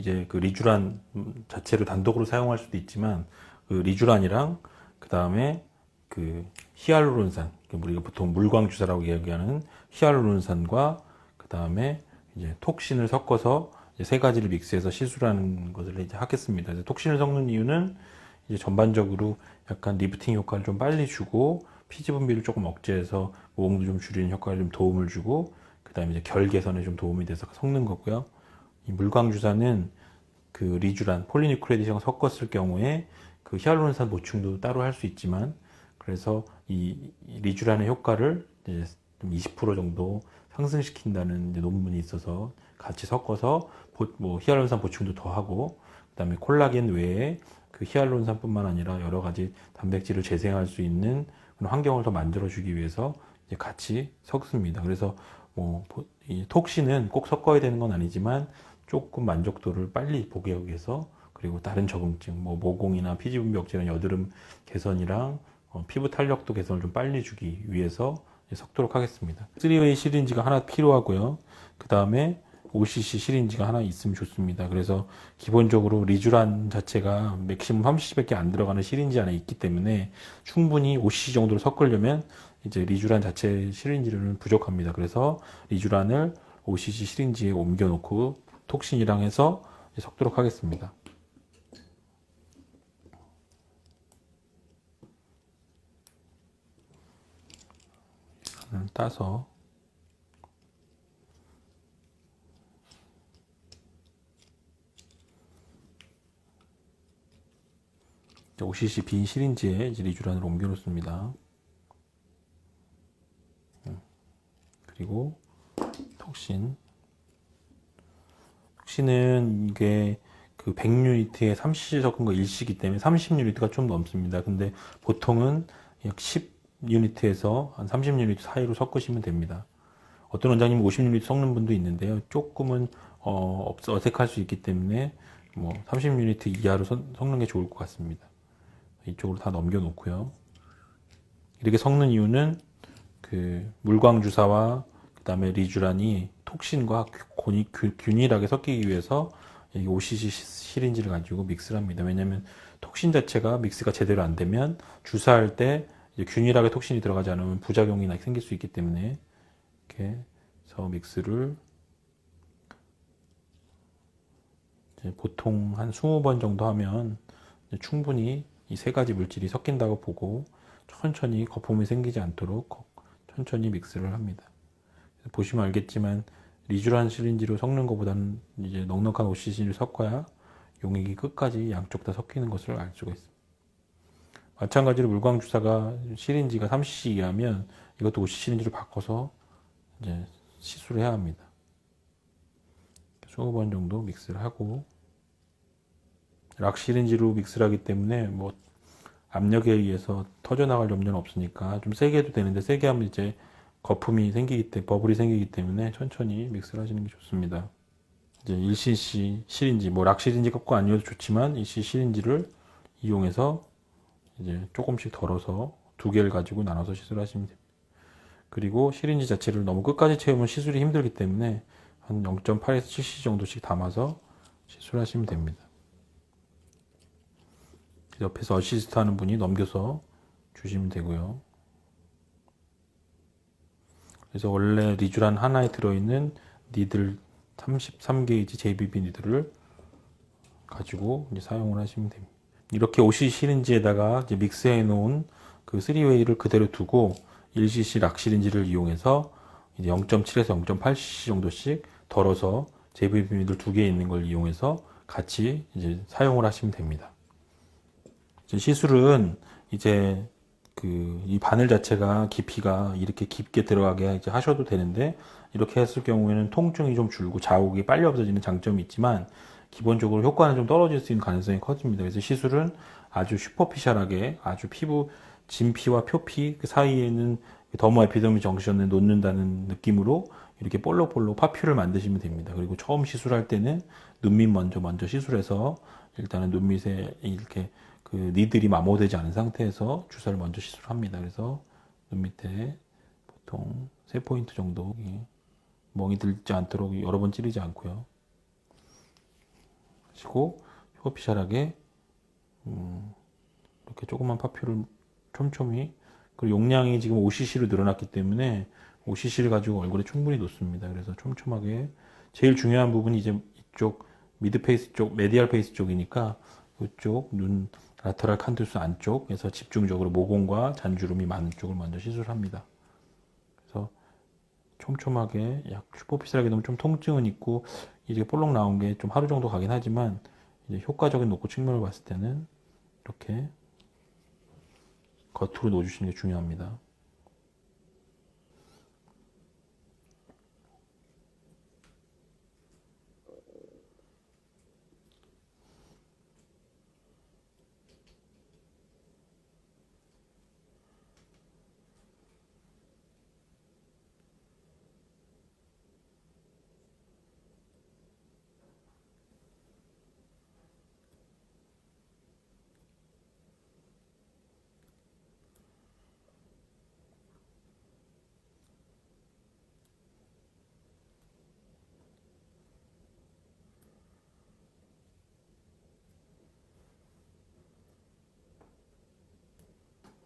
이제 그 리쥬란 자체를 단독으로 사용할 수도 있지만 그 리쥬란이랑 그 다음에 그 히알루론산, 우리가 보통 물광 주사라고 얘기하는 히알루론산과 그 다음에 이제 톡신을 섞어서 이제 세 가지를 믹스해서 시술하는 것을 이제 하겠습니다. 그래서 톡신을 섞는 이유는 이제 전반적으로 약간 리프팅 효과를 좀 빨리 주고 피지 분비를 조금 억제해서 모공도 좀 줄이는 효과를 좀 도움을 주고 그 다음에 이제 결 개선에 좀 도움이 돼서 섞는 거고요. 이 물광 주사는 그 리쥬란, 폴리니크레디션을 섞었을 경우에 그 히알루론산 보충도 따로 할 수 있지만 그래서 이 리쥬란의 효과를 이제 좀 20% 정도 상승시킨다는 이제 논문이 있어서 같이 섞어서 뭐 히알루론산 보충도 더 하고 그다음에 콜라겐 외에 그 히알루론산뿐만 아니라 여러 가지 단백질을 재생할 수 있는 그런 환경을 더 만들어주기 위해서 이제 같이 섞습니다. 그래서 뭐 이 톡신은 꼭 섞어야 되는 건 아니지만 조금 만족도를 빨리 보게 하기 위해서 그리고 다른 적응증, 뭐 모공이나 피지 분비 억제나 여드름 개선이랑 피부 탄력도 개선을 좀 빨리 주기 위해서 섞도록 하겠습니다. 3웨이 시린지가 하나 필요하고요. 그 다음에 OCC 시린지가 하나 있으면 좋습니다. 그래서 기본적으로 리쥬란 자체가 맥시멈 30밖에 안 들어가는 시린지 안에 있기 때문에 충분히 OCC 정도로 섞으려면 이제 리쥬란 자체 시린지는 부족합니다. 그래서 리쥬란을 OCC 시린지에 옮겨 놓고 톡신이랑 해서 섞도록 하겠습니다. 따서 OCC 빈 시린지에 이제 리쥬란을 옮겨 놓습니다. 그리고 톡신은 이게 그 100유니트에 30cc 섞은 거 일시기 때문에 30유니트가 좀 넘습니다. 근데 보통은 약 10유니트에서 한 30유니트 사이로 섞으시면 됩니다. 어떤 원장님은 50유니트 섞는 분도 있는데요. 조금은 어색할 수 있기 때문에 뭐 30유니트 이하로 섞는 게 좋을 것 같습니다. 이쪽으로 다 넘겨 놓고요. 이렇게 섞는 이유는 그 물광 주사와 그 다음에 리쥬란이 톡신과 균일하게 섞이기 위해서 OCC 시린지를 가지고 믹스를 합니다. 왜냐하면 톡신 자체가 믹스가 제대로 안 되면 주사할 때 균일하게 톡신이 들어가지 않으면 부작용이 생길 수 있기 때문에 이렇게 해서 믹스를 보통 한 20번 정도 하면 충분히 이 세 가지 물질이 섞인다고 보고 천천히 거품이 생기지 않도록 천천히 믹스를 합니다. 보시면 알겠지만 리쥬란 시린지로 섞는 것보다는 이제 넉넉한 OCC를 섞어야 용액이 끝까지 양쪽 다 섞이는 것을 알 수가 있습니다. 마찬가지로 물광 주사가 시린지가 30cc 이하면 이것도 OCC 시린지로 바꿔서 이제 시술을 해야 합니다. 20번 정도 믹스를 하고 락 시린지로 믹스를 하기 때문에 뭐 압력에 의해서 터져나갈 염려는 없으니까 좀 세게 해도 되는데 세게 하면 이제 거품이 생기기 때문에 버블이 생기기 때문에 천천히 믹스를 하시는 게 좋습니다. 이제 1cc 시린지, 뭐 락 시린지 꼭 아니어도 좋지만 1cc 시린지를 이용해서 이제 조금씩 덜어서 두 개를 가지고 나눠서 시술하시면 됩니다. 그리고 시린지 자체를 너무 끝까지 채우면 시술이 힘들기 때문에 한 0.8에서 7cc 정도씩 담아서 시술하시면 됩니다. 옆에서 어시스트 하는 분이 넘겨서 주시면 되고요. 그래서 원래 리쥬란 하나에 들어있는 니들 33게이지 JBB 니들을 가지고 이제 사용을 하시면 됩니다. 이렇게 5cc 시린지에다가 이제 믹스해 놓은 그 3웨이를 그대로 두고 1cc 락 시린지를 이용해서 이제 0.7에서 0.8cc 정도씩 덜어서 JBB 니들 두 개 있는 걸 이용해서 같이 이제 사용을 하시면 됩니다. 시술은 이제 이 바늘 자체가 깊이가 이렇게 깊게 들어가게 이제 하셔도 되는데 이렇게 했을 경우에는 통증이 좀 줄고 자국이 빨리 없어지는 장점이 있지만 기본적으로 효과는 좀 떨어질 수 있는 가능성이 커집니다. 그래서 시술은 아주 슈퍼피셜하게 아주 피부 진피와 표피 그 사이에는 더모 에피더미 정션을 놓는다는 느낌으로 이렇게 볼록볼록 파퓰을 만드시면 됩니다. 그리고 처음 시술할 때는 눈밑 먼저 시술해서 일단은 눈밑에 이렇게 그 니들이 마모되지 않은 상태에서 주사를 먼저 시술합니다. 그래서 눈 밑에 보통 3포인트 정도 멍이 들지 않도록 여러 번 찌르지 않고요. 그리고 슈퍼피셜하게 이렇게 조그만 파퓰을 촘촘히, 그리고 용량이 지금 5cc로 늘어났기 때문에 5cc를 가지고 얼굴에 충분히 놓습니다. 그래서 촘촘하게, 제일 중요한 부분이 이제 이쪽 미드 페이스 쪽, 메디얼 페이스 쪽이니까 이쪽 눈 라테랄 칸투스 안쪽에서 집중적으로 모공과 잔주름이 많은 쪽을 먼저 시술합니다. 그래서 촘촘하게, 약 슈퍼피셜하게 너무 좀 통증은 있고 이제 볼록 나온 게 좀 하루 정도 가긴 하지만 이제 효과적인 녹고 측면을 봤을 때는 이렇게 겉으로 놓아주시는 게 중요합니다.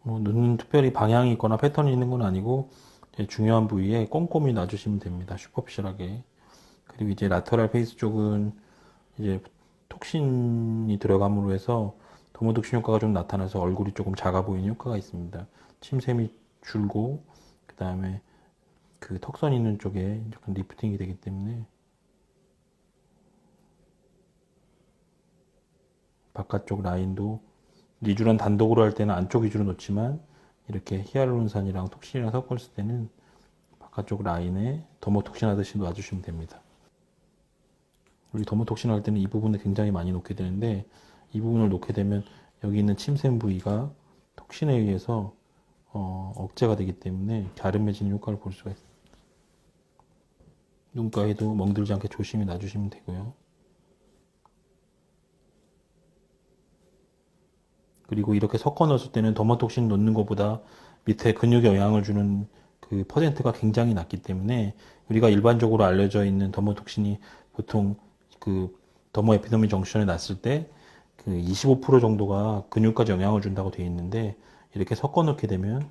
뭐 눈은 특별히 방향이 있거나 패턴이 있는 건 아니고 중요한 부위에 꼼꼼히 놔주시면 됩니다. 슈퍼피셜하게. 그리고 이제 라테랄 페이스 쪽은 이제 톡신이 들어감으로 해서 도모독신 효과가 좀 나타나서 얼굴이 조금 작아 보이는 효과가 있습니다. 침샘이 줄고 그 다음에 그 턱선 있는 쪽에 약간 리프팅이 되기 때문에 바깥쪽 라인도 리쥬란 단독으로 할 때는 안쪽 위주로 놓지만 이렇게 히알루론산이랑 톡신이랑 섞었을 때는 바깥쪽 라인에 더모톡신 하듯이 놔주시면 됩니다. 우리 더모톡신 할 때는 이 부분을 굉장히 많이 놓게 되는데 이 부분을 놓게 되면 여기 있는 침샘 부위가 톡신에 의해서 억제가 되기 때문에 갸름해지는 효과를 볼 수가 있습니다. 눈가에도 멍들지 않게 조심히 놔주시면 되고요. 그리고 이렇게 섞어 넣었을 때는 더모톡신 넣는 것보다 밑에 근육에 영향을 주는 그 퍼센트가 굉장히 낮기 때문에 우리가 일반적으로 알려져 있는 더모톡신이 보통 그 더모 에피더미 정션에 놨을 때 그 25% 정도가 근육까지 영향을 준다고 되어 있는데 이렇게 섞어 넣게 되면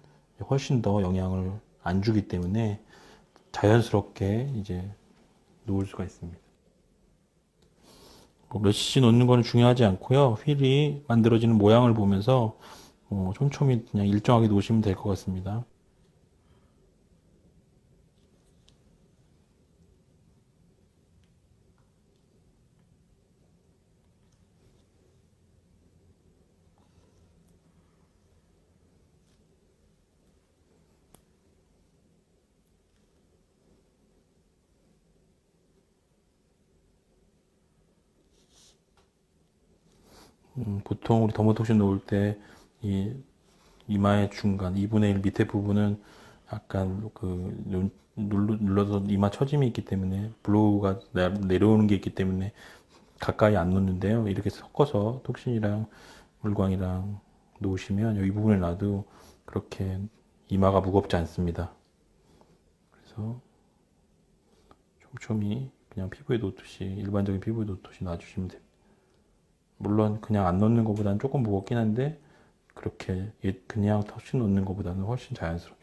훨씬 더 영향을 안 주기 때문에 자연스럽게 이제 놓을 수가 있습니다. 몇 cc 놓는 거는 중요하지 않고요. 휠이 만들어지는 모양을 보면서 촘촘히 그냥 일정하게 놓으시면 될 것 같습니다. 보통 우리 더모톡신 놓을 때 이 이마의 중간 2분의 1 밑에 부분은 약간 그 눌러서 이마 처짐이 있기 때문에 블로우가 내려오는 게 있기 때문에 가까이 안 놓는데요. 이렇게 섞어서 톡신이랑 물광이랑 놓으시면 여기 부분에 놔도 그렇게 이마가 무겁지 않습니다. 그래서 촘촘히 그냥 피부에 놓듯이 일반적인 피부에 놓듯이 놔주시면 됩니다. 물론 그냥 안 넣는 것보다는 조금 무겁긴 한데 그렇게 그냥 턱신 놓는 것보다는 훨씬 자연스럽게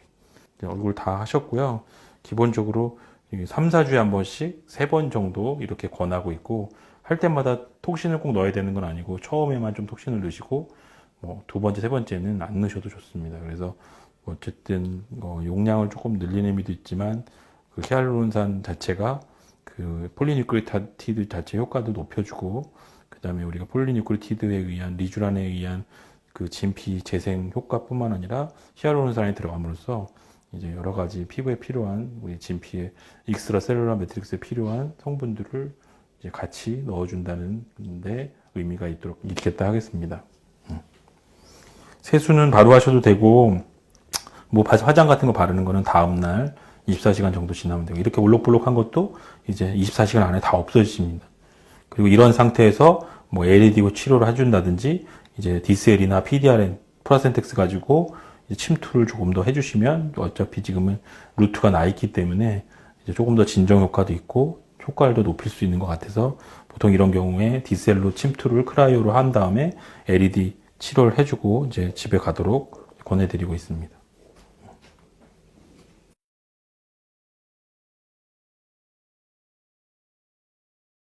얼굴 다 하셨고요. 기본적으로 3, 4주에 한 번씩 3번 정도 이렇게 권하고 있고 할 때마다 톡신을 꼭 넣어야 되는 건 아니고 처음에만 좀 톡신을 넣으시고 뭐 두 번째, 세 번째는 안 넣으셔도 좋습니다. 그래서 어쨌든 용량을 조금 늘리는 의미도 있지만 그 히알루론산 자체가 그 폴리뉴크리오티드 자체 효과도 높여주고 그 다음에 우리가 폴리뉴크리오티드에 의한 리쥬란에 의한 그 진피 재생 효과뿐만 아니라 히알루론산이 들어감으로써 이제 여러 가지 피부에 필요한 우리 진피의 익스트라셀룰라 매트릭스에 필요한 성분들을 이제 같이 넣어준다는 데 의미가 있겠다 하겠습니다. 세수는 바로 하셔도 되고 뭐 화장 같은 거 바르는 거는 다음날 24시간 정도 지나면 되고 이렇게 울럭불럭한 것도 이제 24시간 안에 다 없어집니다. 그리고 이런 상태에서 뭐 LED 치료를 해준다든지 이제 DCL이나 PDRN 플라센텍스 가지고 이제 침투를 조금 더 해주시면 어차피 지금은 루트가 나 있기 때문에 이제 조금 더 진정 효과도 있고 효과를 더 높일 수 있는 것 같아서 보통 이런 경우에 디셀로 침투를 크라이오로 한 다음에 LED 치료를 해주고 이제 집에 가도록 권해드리고 있습니다.